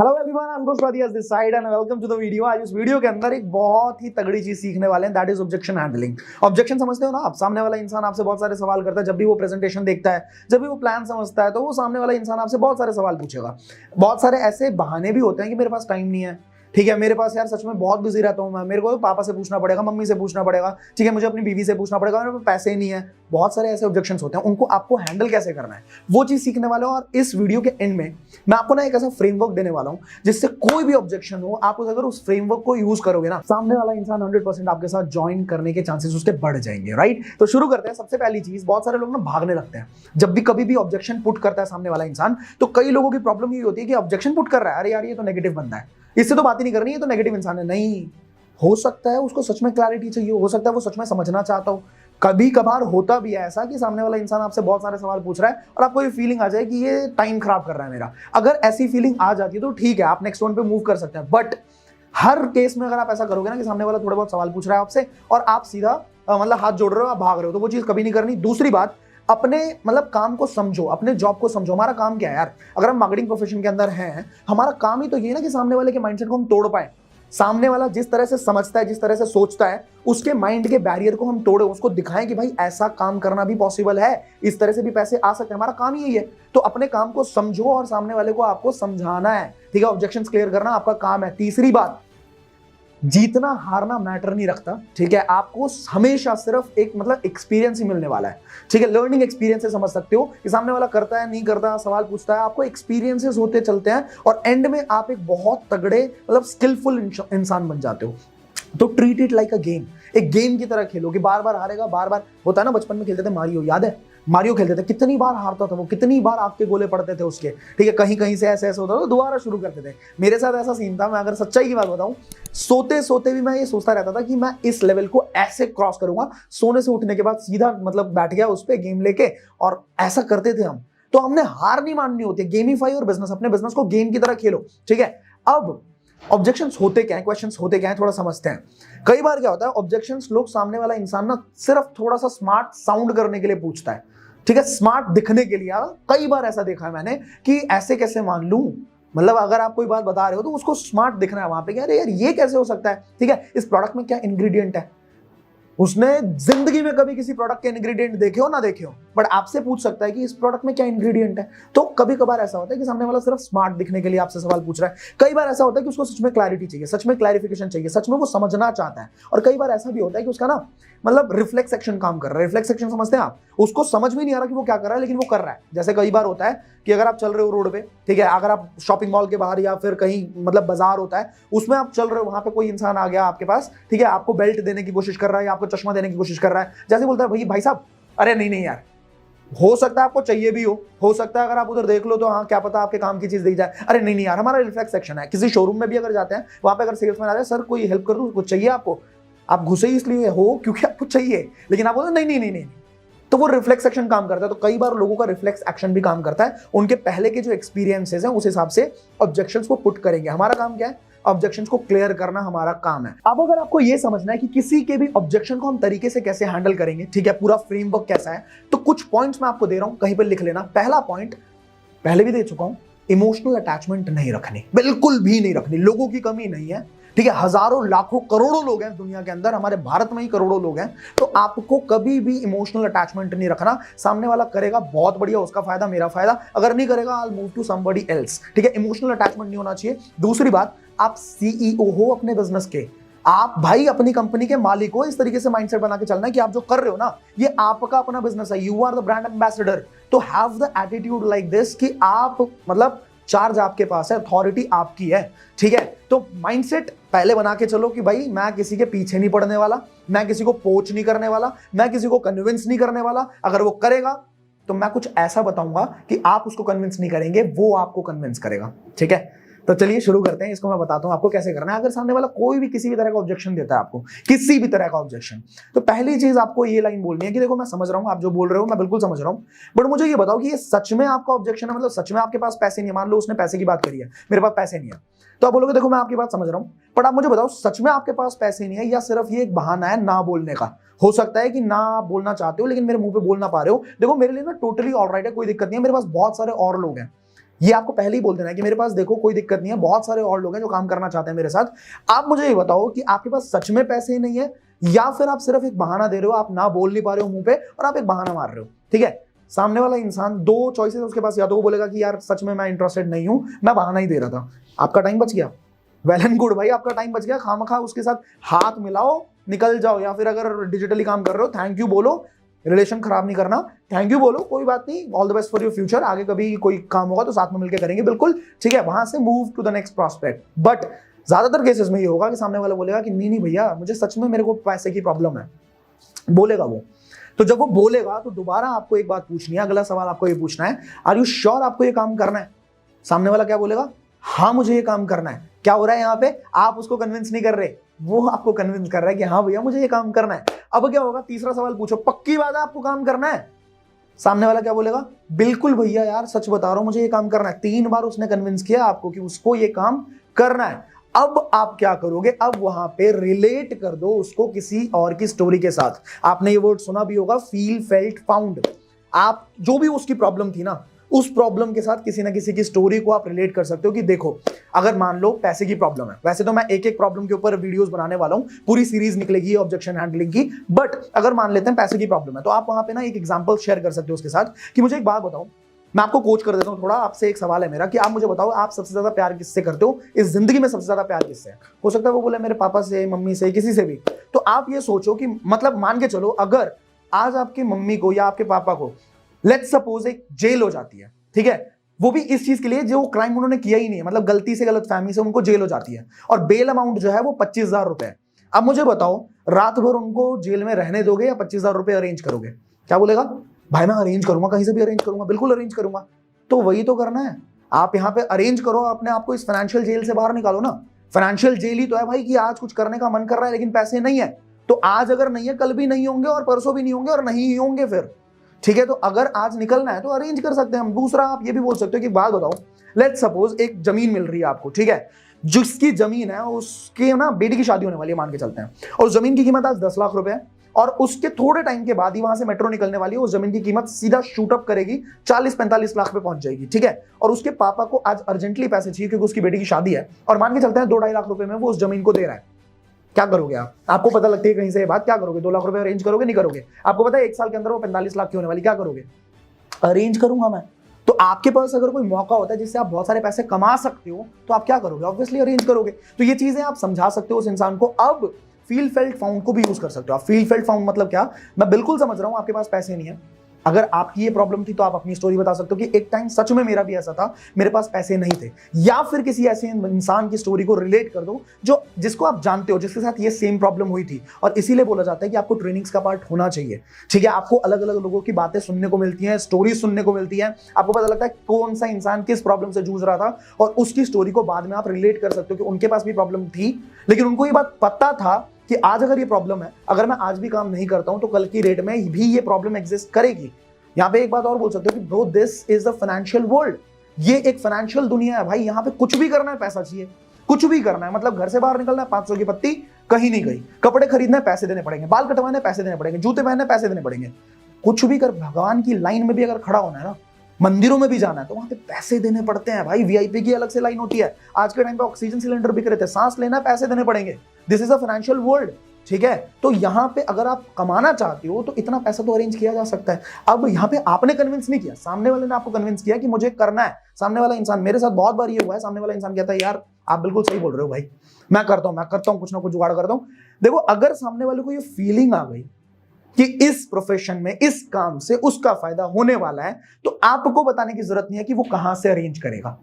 Hello everyone, I am घोष वादियास this side and welcome to the video. आज इस वीडियो के अंदर एक बहुत ही तगड़ी चीज सीखने वाले हैं, that is objection handling. Objection समझते हो ना आप? सामने वाला इंसान आपसे बहुत सारे सवाल करता है। जब भी वो प्रेजेंटेशन देखता है, जब भी वो प्लान समझता है, तो वो सामने वाला इंसान आपसे बहुत सारे सवाल पूछेगा। बहुत सारे ऐसे बहाने भी होते हैं कि मेरे पास टाइम नहीं है, ठीक है, मेरे पास यार सच में बहुत बिजी रहता हूं मैं, मेरे को तो पापा से पूछना पड़ेगा, मम्मी से पूछना पड़ेगा, ठीक है, मुझे अपनी बीवी से पूछना पड़ेगा, मेरे पास पैसे नहीं है। बहुत सारे ऐसे ऑब्जेक्शंस होते हैं, उनको आपको हैंडल कैसे करना है वो चीज सीखने वाले हो। और इस वीडियो के एंड में मैं आपको ना एक ऐसा फ्रेमवर्क देने वाला हूं जिससे कोई भी ऑब्जेक्शन हो, आप अगर उस फ्रेमवर्क को यूज करोगे ना, सामने वाला इंसान 100% आपके साथ ज्वाइन करने के चांसेस उसके बढ़ जाएंगे। राइट, तो शुरू करते हैं। सबसे पहली चीज, बहुत सारे लोग ना भागने लगते हैं जब भी कभी भी ऑब्जेक्शन पुट करता है सामने वाला इंसान। तो कई लोगों की प्रॉब्लम ये होती है कि ऑब्जेक्शन पुट कर रहा है, अरे यार ये तो नेगेटिव बंदा है, इससे तो बात ही नहीं करनी, ये तो नेगेटिव इंसान है। नहीं, हो सकता है उसको सच में क्लैरिटी चाहिए, हो सकता है वो सच में समझना चाहता हो। कभी कभार होता भी है ऐसा कि सामने वाला इंसान आपसे बहुत सारे सवाल पूछ रहा है और आपको ये फीलिंग आ जाए कि ये टाइम खराब कर रहा है मेरा। अगर ऐसी फीलिंग आ जाती है तो ठीक है, आप नेक्स्ट वन पे मूव कर सकते हैं। बट हर केस में अगर आप ऐसा करोगे ना कि सामने वाला थोड़े बहुत सवाल पूछ रहा है आपसे और आप सीधा मतलब हाथ जोड़ रहे हो, आप भाग रहे हो, तो वो चीज कभी नहीं करनी। दूसरी बात, अपने मतलब काम को समझो, अपने जॉब को समझो। हमारा काम क्या है यार? अगर हम मार्केटिंग प्रोफेशन के अंदर हैं, हमारा काम ही तो ये है ना कि सामने वाले के माइंडसेट को हम तोड़ पाए। सामने वाला जिस तरह से समझता है, जिस तरह से सोचता है, उसके माइंड के बैरियर को हम तोड़े, उसको दिखाएं कि भाई ऐसा काम करना भी पॉसिबल है, इस तरह से भी पैसे आ सकते हैं। हमारा काम ही यही है। तो अपने काम को समझो और सामने वाले को आपको समझाना है, ठीक है, ऑब्जेक्शंस क्लियर करना आपका काम है। तीसरी बात, जीतना हारना मैटर नहीं रखता, ठीक है, आपको हमेशा सिर्फ एक मतलब एक्सपीरियंस ही मिलने वाला है, ठीक है। लर्निंग एक्सपीरियंस से समझ सकते हो कि सामने वाला करता है नहीं करता, सवाल पूछता है, आपको एक्सपीरियंसेस होते चलते हैं और एंड में आप एक बहुत तगड़े मतलब स्किलफुल इंसान बन जाते हो। तो treat it like a game, एक गेम की तरह खेलो कि बार बार हारेगा, बार बार होता है ना। बचपन में खेलते थे मारियो, याद है? मारियो खेलते थे, कितनी बार हारता था वो, कितनी बार आपके गोले पड़ते थे उसके, ठीक है, कहीं कहीं से ऐसे ऐसे होता था, दोबारा शुरू करते थे। मेरे साथ ऐसा सीन था, मैं अगर सच्चाई की बात बताऊं, सोते सोते भी मैं ये सोचता रहता था कि मैं इस लेवल को ऐसे क्रॉस करूंगा। सोने से उठने के बाद सीधा मतलब बैठ गया उस पर गेम लेके, और ऐसा करते थे हम। तो हमने हार नहीं माननी होती, गेमिफाई और बिजनेस, अपने बिजनेस को गेम की तरह खेलो, ठीक है। अब ऑब्जेक्शंस होते क्या है, क्वेश्चंस होते क्या है, थोड़ा समझते हैं। कई बार क्या होता है, ऑब्जेक्शंस लोग सामने वाला इंसान ना सिर्फ थोड़ा सा स्मार्ट साउंड करने के लिए पूछता है, ठीक है, स्मार्ट दिखने के लिए। कई बार ऐसा देखा है मैंने कि ऐसे कैसे मान लूं, मतलब अगर आप कोई बात बता रहे हो तो उसको स्मार्ट दिखना है वहां पे, अरे यार ये कैसे हो सकता है, ठीक है, इस प्रोडक्ट में क्या इंग्रेडिएंट है। उसने जिंदगी में कभी किसी प्रोडक्ट के इंग्रेडिएंट देखे हो ना देखे हो, बट आपसे पूछ सकता है कि इस प्रोडक्ट में क्या इंग्रेडिएंट है। तो कभी कभार ऐसा होता है कि सामने वाला सिर्फ स्मार्ट दिखने के लिए आपसे सवाल पूछ रहा है। कई बार ऐसा होता है कि उसको सच में क्लैरिटी चाहिए, सच में क्लैरिफिकेशन चाहिए, सच में वो समझना चाहता है। और कई बार ऐसा भी होता है कि उसका ना मतलब रिफ्लेक्स एक्शन काम कर रहा है। रिफ्लेक्स एक्शन समझते हैं आप? उसको समझ में नहीं आ रहा कि वो क्या कर रहा है, लेकिन वो कर रहा है। जैसे कई बार होता है कि अगर आप चल रहे हो रोड पे, ठीक है, अगर आप शॉपिंग मॉल के बाहर या फिर कहीं मतलब बाजार होता है उसमें आप चल रहे हो, वहां पे कोई इंसान आ गया आपके पास, ठीक है, आपको बेल्ट देने की कोशिश कर रहा है या आपको चश्मा देने की कोशिश कर रहा है। जैसे बोलता है भाई साहब, अरे नहीं नहीं यार, हो सकता है आपको चाहिए भी हो सकता है अगर आप उधर देख लो तो हाँ क्या पता आपके काम की चीज दी जाए। अरे नहीं नहीं यार, हमारा रिफ्लेक्स सेक्शन है। किसी शोरूम में भी अगर जाते हैं, वहां पे अगर सेल्समैन आ जाए, सर कोई हेल्प कर दूं, कुछ चाहिए आपको, आप घुसे इसलिए हो क्योंकि आपको चाहिए, लेकिन आप बोलते नहीं नहीं नहीं नहीं, तो वो रिफ्लेक्स एक्शन काम करता है। तो कई बार लोगों का रिफ्लेक्स एक्शन भी काम करता है, उनके पहले के जो एक्सपीरियंसेस हैं उस हिसाब से ऑब्जेक्शंस को पुट करेंगे। हमारा काम क्या है? ऑब्जेक्शंस को क्लियर करना हमारा काम है। अब अगर आपको ये समझना है कि किसी के भी ऑब्जेक्शन को हम तरीके से कैसे हैंडल करेंगे, ठीक है, पूरा फ्रेमवर्क कैसा है, तो कुछ पॉइंट्स मैं आपको दे रहा हूं, कहीं पर लिख लेना। पहला पॉइंट पहले भी दे चुका हूं, इमोशनल अटैचमेंट नहीं रखनी, बिल्कुल भी नहीं रखनी। लोगों की कमी नहीं है, ठीक है, हजारों लाखों करोड़ों लोग हैं दुनिया के अंदर, हमारे भारत में ही करोड़ों लोग हैं। तो आपको कभी भी इमोशनल अटैचमेंट नहीं रखना। सामने वाला करेगा बहुत बढ़िया, उसका फायदा मेरा फायदा, अगर नहीं करेगा I will move to somebody else, ठीक है। इमोशनल अटैचमेंट नहीं होना चाहिए। दूसरी बात, आप सीईओ हो अपने बिजनेस के, आप भाई अपनी कंपनी के मालिक हो। इस तरीके से माइंडसेट बना के चलना है कि आप जो कर रहे हो ना, ये आपका अपना बिजनेस है, you are the brand ambassador. तो have the attitude like this कि आप मतलब चार्ज आपके पास है, अथॉरिटी आपकी है, ठीक है। तो माइंडसेट पहले बना के चलो कि भाई मैं किसी के पीछे नहीं पड़ने वाला, मैं किसी को पोच नहीं करने वाला, मैं किसी को कन्विंस नहीं करने वाला। अगर वो करेगा तो मैं कुछ ऐसा बताऊंगा कि आप उसको कन्विंस नहीं करेंगे, वो आपको कन्विंस करेगा, ठीक है। तो चलिए शुरू करते हैं। इसको मैं बताता हूं आपको कैसे करना है। अगर सामने वाला कोई भी किसी भी तरह का ऑब्जेक्शन देता है आपको, किसी भी तरह का ऑब्जेक्शन, तो पहली चीज आपको ये लाइन बोलनी है कि देखो मैं समझ रहा हूं आप जो बोल रहे हो, मैं बिल्कुल समझ रहा हूं, बट मुझे ये बताओ कि ये सच में आपका ऑब्जेक्शन है, मतलब सच में आपके पास पैसे नहीं है। मान लो उसने पैसे की बात करी है, मेरे पास पैसे नहीं है, तो आप बोलोगे देखो मैं आपकी बात समझ रहा हूं, बट आप मुझे बताओ सच में आपके पास पैसे नहीं है या सिर्फ ये एक बहाना है ना बोलने का। हो सकता है कि ना आप बोलना चाहते हो लेकिन मेरे मुंह पे बोल ना पा रहे हो। देखो मेरे लिए ना टोटली ऑलराइट है, कोई दिक्कत नहीं है, मेरे पास बहुत सारे और लोग हैं, ये आपको पहले ही बोल देना है कि मेरे पास देखो कोई दिक्कत नहीं है, बहुत सारे और लोग हैं जो काम करना चाहते हैं मेरे साथ, आप मुझे ये बताओ कि आपके पास सच में पैसे नहीं है या फिर आप सिर्फ एक बहाना दे रहे हो, आप ना बोल नहीं पा रहे हो मुंह पे और आप एक बहाना मार रहे हो। ठीक है, सामने वाला इंसान दो चॉइसेस उसके पास, या तो वो बोलेगा कि यार सच में मैं इंटरेस्टेड नहीं हूं, मैं बहाना ही दे रहा था, आपका टाइम बच गया, वेल एंड गुड भाई, आपका टाइम बच गया, खामखा उसके साथ हाथ मिलाओ निकल जाओ, या फिर अगर डिजिटली काम कर रहे हो थैंक यू बोलो, रिलेशन खराब नहीं करना, थैंक यू बोलो, कोई बात नहीं, all the best for your future, आगे कभी कोई काम होगा तो साथ में मिलकर करेंगे, बिल्कुल ठीक है, वहां से move to the next prospect. But ज्यादातर केसेस में ये होगा कि सामने वाला बोलेगा कि नहीं नहीं भैया मुझे सच में मेरे को पैसे की प्रॉब्लम है, बोलेगा वो। तो जब वो बोलेगा तो दोबारा आपको एक बात पूछनी है, अगला सवाल आपको ये पूछना है, आर यू श्योर आपको ये काम करना है? सामने वाला क्या बोलेगा? हाँ मुझे ये काम करना है। क्या हो रहा है यहाँ पे? आप उसको कन्विंस नहीं कर रहे, वो आपको कन्विंस कर रहा है कि हाँ भैया मुझे ये काम करना है। अब क्या होगा? तीसरा सवाल पूछो, पक्की बात है आपको काम करना है? सामने वाला क्या बोलेगा? बिल्कुल भैया यार सच बता रहा हूं मुझे ये काम करना है। 3 बार उसने कन्विंस किया आपको कि उसको ये काम करना है। अब आप क्या करोगे? अब वहां पे रिलेट कर दो उसको किसी और की स्टोरी के साथ। आपने ये वर्ड सुना भी होगा, फील फेल्ट फाउंड। आप जो भी उसकी प्रॉब्लम थी ना, उस प्रॉब्लम के साथ किसी ना किसी की स्टोरी को आप रिलेट कर सकते हो कि देखो अगर मान लो पैसे की प्रॉब्लम है, वैसे तो मैं एक एक प्रॉब्लम के ऊपर वीडियोस बनाने वाला हूं, पूरी सीरीज निकलेगी ऑब्जेक्शन हैंडलिंग की, बट अगर मान लेते हैं पैसे की प्रॉब्लम है तो आप वहां पे ना एक एग्जांपल शेयर कर सकते हो उसके साथ कि मुझे एक बात बताओ, मैं आपको कोच कर देता हूं थोड़ा, आपसे एक सवाल है मेरा कि आप मुझे बताओ आप सबसे ज्यादा प्यार किससे करते हो इस जिंदगी में? सबसे ज्यादा प्यार किससे है? हो सकता है वो बोले मेरे पापा से, मम्मी से, किसी से भी। तो आप ये सोचो कि मतलब मान के चलो अगर आज आपकी मम्मी को या आपके पापा को लेट्स सपोज एक जेल हो जाती है, ठीक है, वो भी इस चीज के लिए जो क्राइम उन्होंने किया ही नहीं है, मतलब गलती से गलतफहमी से उनको जेल हो जाती है और बेल अमाउंट जो है वो 25,000 रुपए है। अब मुझे बताओ रात भर उनको जेल में रहने दोगे या 25,000 रुपए अरेंज करोगे? क्या बोलेगा? भाई मैं अरेंज करूंगा, कहीं से भी अरेंज करूंगा, बिल्कुल अरेंज करूंगा। तो वही तो करना है, आप यहाँ पे अरेंज करो, अपने आप को इस फाइनेंशियल जेल से बाहर निकालो ना। फाइनेंशियल जेल ही तो है भाई कि आज कुछ करने का मन कर रहा है लेकिन पैसे नहीं है, तो आज अगर नहीं है कल भी नहीं होंगे और परसों भी नहीं होंगे और नहीं ही होंगे फिर। ठीक है, तो अगर आज निकलना है तो अरेंज कर सकते हैं हम। दूसरा आप ये भी बोल सकते हो कि बात बताओ, लेट्स सपोज एक जमीन मिल रही है आपको, ठीक है, जिसकी जमीन है उसके ना बेटी की शादी होने वाली है मान के चलते हैं, और उस जमीन की कीमत आज 10 लाख रुपए है और उसके थोड़े टाइम के बाद ही वहां से मेट्रो निकलने वाली है, उस जमीन की कीमत सीधा शूट अप करेगी 40-45 लाख पे पहुंच जाएगी। ठीक है, और उसके पापा को आज अर्जेंटली पैसे चाहिए क्योंकि उसकी बेटी की शादी है और मान के चलते हैं 2-2.5 लाख रुपए में वो उस जमीन को दे रहा है। क्या करोगे आप? आपको पता लगती है कहीं से ये बात, क्या करोगे? 2 लाख रुपए अरेंज करोगे? नहीं करोगे? आपको पता है 1 साल के अंदर वो 45 लाख की होने वाली, क्या करोगे? अरेंज करूंगा मैं। तो आपके पास अगर कोई मौका होता है जिससे आप बहुत सारे पैसे कमा सकते हो तो आप क्या करोगे? ऑब्वियसली अरेंज करोगे। तो ये चीजें आप समझा सकते हो उस इंसान को। अब फील फेल्ट फाउंड को भी यूज कर सकते हो आप। फील फेल्ट फाउंड मतलब क्या? मैं बिल्कुल समझ रहा हूं आपके पास पैसे नहीं है, अगर आपकी ये प्रॉब्लम थी तो आप अपनी स्टोरी बता सकते हो कि एक टाइम सच में मेरा भी ऐसा था, मेरे पास पैसे नहीं थे, या फिर किसी ऐसे इंसान की स्टोरी को रिलेट कर दो जो जिसको आप जानते हो, जिसके साथ ये सेम प्रॉब्लम हुई थी। और इसीलिए बोला जाता है कि आपको ट्रेनिंग्स का पार्ट होना चाहिए। ठीक है, आपको अलग अलग लोगों की बातें सुनने को मिलती हैं, स्टोरी सुनने को मिलती है, आपको पता लगता है कौन सा इंसान किस प्रॉब्लम से जूझ रहा था और उसकी स्टोरी को बाद में आप रिलेट कर सकते हो कि उनके पास भी प्रॉब्लम थी लेकिन उनको ये बात पता था कि आज अगर ये प्रॉब्लम है, अगर मैं आज भी काम नहीं करता हूं तो कल की डेट में भी ये प्रॉब्लम एग्जिस्ट करेगी। यहां पे एक बात और बोल सकते हो कि bro this is the financial world, ये एक फाइनेंशियल दुनिया है भाई, यहां पे कुछ भी करना है पैसा चाहिए, कुछ भी करना है, मतलब घर से बाहर निकलना है 500 की पत्ती कहीं नहीं गई, कपड़े खरीदने पैसे देने पड़ेंगे, बाल कटवाने पैसे देने पड़ेंगे, जूते पहनने पैसे देने पड़ेंगे, कुछ भी कर, भगवान की लाइन में भी अगर खड़ा होना है ना, मंदिरों में भी जाना है तो वहां पे पैसे देने पड़ते हैं भाई। वीआईपी की अलग से लाइन होती है, आज के टाइम पे ऑक्सीजन सिलेंडर बिक रहे थे, सांस लेना है पैसे देने पड़ेंगे। This is a financial world. ठीक है, तो यहां पे अगर आप कमाना चाहते हो तो इतना पैसा तो अरेंज किया जा सकता है। अब यहां पे आपने कन्विंस नहीं किया, सामने वाले ने आपको कन्विंस किया कि मुझे करना है। सामने वाला इंसान, मेरे साथ बहुत बार ये हुआ है, सामने वाला इंसान कहता है यार आप बिल्कुल सही बोल रहे हो भाई, मैं करता हूं कुछ ना कुछ जुगाड़ करता हूं। देखो अगर सामने वाले को ये फीलिंग आ गई कि इस प्रोफेशन में इस काम से उसका फायदा होने वाला है तो आपको बताने की जरूरत नहीं है कि वो कहां से अरेंज करेगा,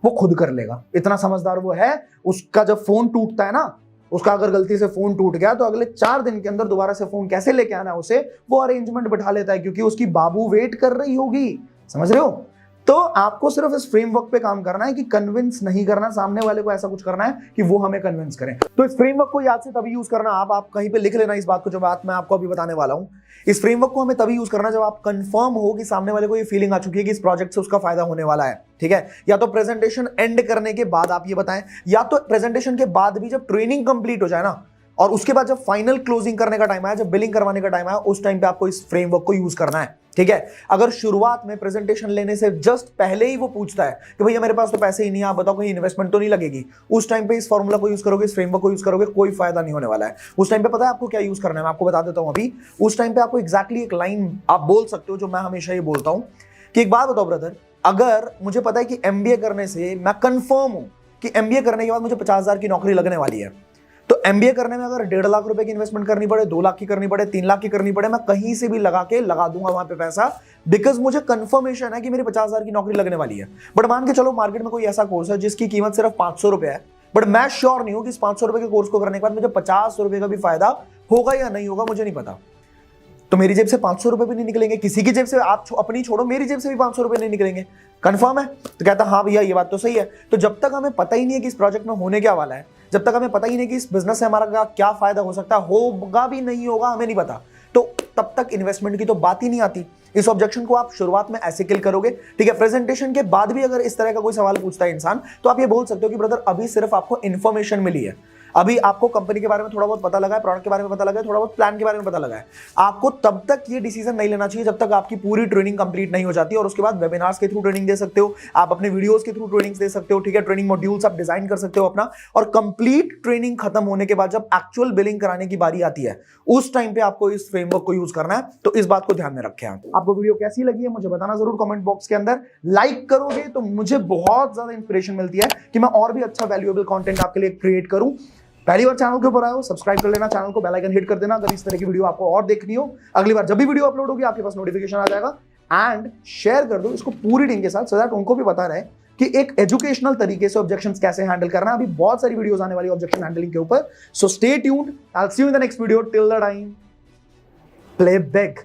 वो खुद कर लेगा। इतना समझदार वो है। उसका जब फोन टूटता है ना, उसका अगर गलती से फोन टूट गया तो अगले 4 दिन के अंदर दोबारा से फोन कैसे लेके आना है उसे, वो अरेंजमेंट बिठा लेता है क्योंकि उसकी बाबू वेट कर रही होगी। समझ रहे हो? तो आपको सिर्फ इस फ्रेमवर्क पे काम करना है कि कन्विंस नहीं करना सामने वाले को, ऐसा कुछ करना है कि वो हमें कन्विंस करें। तो इस फ्रेमवर्क को याद से तभी यूज करना, आप कहीं पे लिख लेना इस बात को, जो बात मैं आपको अभी बताने वाला हूं। इस फ्रेमवर्क को हमें तभी यूज करना जब आप कंफर्म हो कि सामने वाले को ये फीलिंग आ चुकी है कि इस प्रोजेक्ट से उसका फायदा होने वाला है। ठीक है, या तो प्रेजेंटेशन एंड करने के बाद आप ये बताएं, या तो प्रेजेंटेशन के बाद भी जब ट्रेनिंग कंप्लीट हो जाए ना, और उसके बाद जब फाइनल क्लोजिंग करने का टाइम आया, जब बिलिंग करवाने का टाइम आया, उस टाइम पे आपको इस फ्रेमवर्क को यूज करना है। ठीक है, अगर शुरुआत में प्रेजेंटेशन लेने से जस्ट पहले ही वो पूछता है कि भैया मेरे पास तो पैसे ही नहीं है, आप बताओ कहीं इन्वेस्टमेंट तो नहीं लगेगी, उस टाइम पे इस फॉर्मूला को यूज करोगे, इस फ्रेमवर्क को यूज करोगे, कोई फायदा नहीं होने वाला है। उस टाइम पे पता है आपको क्या यूज करना है, मैं आपको बता देता हूं अभी। उस टाइम पे आपको एग्जैक्टली एक लाइन आप बोल सकते हो जो मैं हमेशा ये बोलता हूं कि एक बात बताओ ब्रदर, अगर मुझे पता है कि एमबीए करने से मैं कंफर्म हूं कि एमबीए करने के बाद मुझे 50,000 की नौकरी लगने वाली है, तो एमबीए करने में अगर 1.5 लाख रुपए की इन्वेस्टमेंट करनी पड़े, 2 लाख की करनी पड़े, 3 लाख की करनी पड़े, मैं कहीं से भी लगा दूंगा वहां पे पैसा, बिकॉज मुझे कंफर्मेशन है कि मेरी 50,000 की नौकरी लगने वाली है। बट मान के चलो मार्केट में कोई ऐसा कोर्स है जिसकी कीमत सिर्फ 500 रुपए है, बट मैं श्योर नहीं हूं कि इस 500 रुपए के कोर्स को करने के बाद मुझे 50 रुपए का भी फायदा होगा या नहीं होगा, मुझे नहीं पता। तो मेरी जेब से 500 रुपए भी नहीं निकलेंगे, किसी की जेब से, आप अपनी छोड़ो, मेरी जेब से भी 500 रुपए नहीं निकलेंगे। कंफर्म है? तो कहता हाँ भैया ये बात तो सही है। तो जब तक हमें पता ही नहीं है कि इस प्रोजेक्ट में होने क्या वाला है, जब तक हमें पता ही नहीं कि इस बिजनेस से हमारा क्या फायदा हो सकता है, होगा भी नहीं होगा, हमें नहीं पता, तो तब तक इन्वेस्टमेंट की तो बात ही नहीं आती। इस ऑब्जेक्शन को आप शुरुआत में ऐसे किल करोगे। ठीक है, प्रेजेंटेशन के बाद भी अगर इस तरह का कोई सवाल पूछता है इंसान, तो आप ये बोल सकते हो कि ब्रदर अभी सिर्फ आपको इन्फॉर्मेशन मिली है, अभी आपको कंपनी के बारे में थोड़ा बहुत पता लगा है, प्रोडक्ट के बारे में पता लगा है, थोड़ा बहुत प्लान के बारे में पता लगा है। आपको तब तक ये डिसीजन नहीं लेना चाहिए जब तक आपकी पूरी ट्रेनिंग कंप्लीट नहीं हो जाती, और उसके बाद वेबिनार्स के थ्रू ट्रेनिंग दे सकते हो, आप अपने वीडियोस के थ्रू ट्रेनिंग दे सकते हो। ठीक है, ट्रेनिंग मॉड्यूल्स आप डिजाइन कर सकते हो अपना, और कंप्लीट ट्रेनिंग खत्म होने के बाद जब एक्चुअल बिलिंग कराने की बारी आती है, उस टाइम पे आपको इस फ्रेमवर्क को यूज करना है। तो इस बात को ध्यान में रखें। आपको वीडियो कैसी लगी है मुझे बताना जरूर कमेंट बॉक्स के अंदर। लाइक करोगे तो मुझे बहुत ज्यादा इंस्पिरेशन मिलती है कि मैं और भी अच्छा वैल्यूएबल कंटेंट आपके लिए क्रिएट करूं। पहली बार चैनल के ऊपर आए हो, सब्सक्राइब कर लेना, चैनल को बेल आइकन हिट कर देना अगर इस तरह की वीडियो आपको और देखनी हो। अगली बार जब भी वीडियो अपलोड होगी आपके पास नोटिफिकेशन आ जाएगा। एंड शेयर कर दो इसको पूरी टीम के साथ, सो दैट उनको भी पता रहे कि एक एजुकेशनल तरीके से ऑब्जेक्शंस कैसे हैंडल करना है। अभी बहुत सारी वीडियोस आने वाली ऑब्जेक्शन हैंडलिंग के ऊपर, so stay tuned. I will see you in the next video. Till the time, play big.